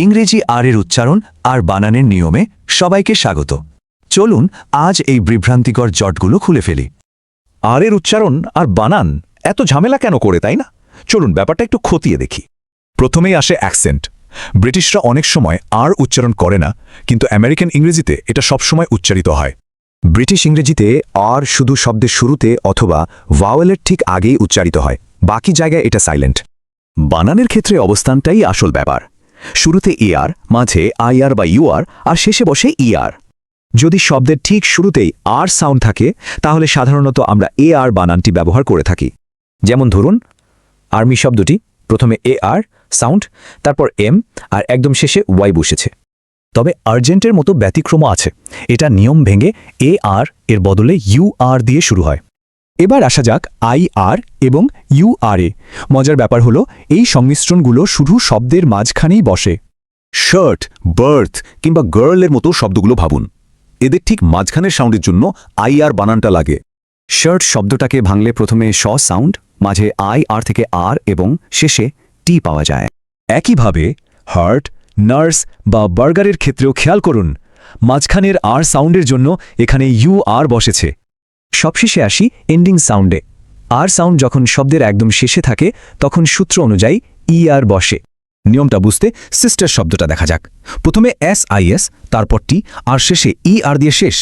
ইংরেজি আর এর উচ্চারণ আর বানানের নিয়মে সবাইকে স্বাগত। চলুন আজ এই বিভ্রান্তিকর জটগুলো খুলে ফেলি। আর এর উচ্চারণ আর বানান এত ঝামেলা কেন করে, তাই না? চলুন ব্যাপারটা একটু খতিয়ে দেখি। প্রথমেই আসে অ্যাকসেন্ট। ব্রিটিশরা অনেক সময় আর উচ্চারণ করে না, কিন্তু আমেরিকান ইংরেজিতে এটা সবসময় উচ্চারিত হয়। ব্রিটিশ ইংরেজিতে আর শুধু শব্দের শুরুতে অথবা ভাওয়েলের ঠিক আগেই উচ্চারিত হয়, বাকি জায়গায় এটা সাইলেন্ট। বানানের ক্ষেত্রে অবস্থানটাই আসল ব্যাপার। শুরুতে এআর, মাঝে আইআর বা ইউআর, আর শেষে বসে ইআর। যদি শব্দের ঠিক শুরুতেই আর সাউন্ড থাকে, তাহলে সাধারণত আমরা এ আর বানানটি ব্যবহার করে থাকি। যেমন ধরুন, আর্মি শব্দটি প্রথমে এ আর সাউন্ড, তারপর এম, আর একদম শেষে ওয়াই বসেছে। তবে আর্জেন্টের মতো ব্যতিক্রম আছে। এটা নিয়ম ভেঙে এ আর এর বদলে ইউ আর দিয়ে শুরু হয়। এবার আসা যাক আই আর এবং ইউ আর এ। মজার ব্যাপার হলো এই সংমিশ্রণগুলো শুধু শব্দের মাঝখানেই বসে। শার্ট, বার্থ কিংবা গার্লের মতো শব্দগুলো ভাবুন। এদের ঠিক মাঝখানের সাউন্ডের জন্য আইআর বানানটা লাগে। শার্ট শব্দটাকে ভাঙলে প্রথমে শ সাউন্ড, মাঝে আই আর থেকে আর এবং শেষে টি পাওয়া যায়। একইভাবে হার্ট, নার্স বা বার্গারের ক্ষেত্রেও খেয়াল করুন, মাঝখানের আর সাউন্ডের জন্য এখানে ইউ আর বসেছে। সবশেষে আসি এন্ডিং সাউন্ডে। আর সাউন্ড যখন শব্দের একদম শেষে থাকে, তখন সূত্র অনুযায়ী ই আর বসে। নিয়মটা বুঝতে সিস্টার শব্দটা দেখা যাক। প্রথমে SIS, তারপর টি, আর শেষে ই আর দিয়ে শেষ।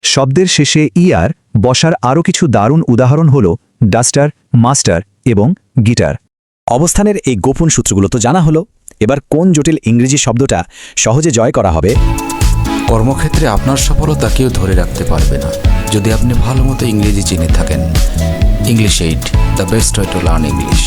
শব্দের শেষে ই আর বসার আরও কিছু দারুণ উদাহরণ হল ডাস্টার, মাস্টার এবং গিটার। অবস্থানের এই গোপন সূত্রগুলো তো জানা হলো। এবার কোন জটিল ইংরেজি শব্দটা সহজে জয় করা হবে? কর্মক্ষেত্রে আপনার সফলতা কেউ ধরে রাখতে পারবে না যদি আপনি ভালোমতো ইংরেজি চিনে থাকেন। English aid, the best way to learn English.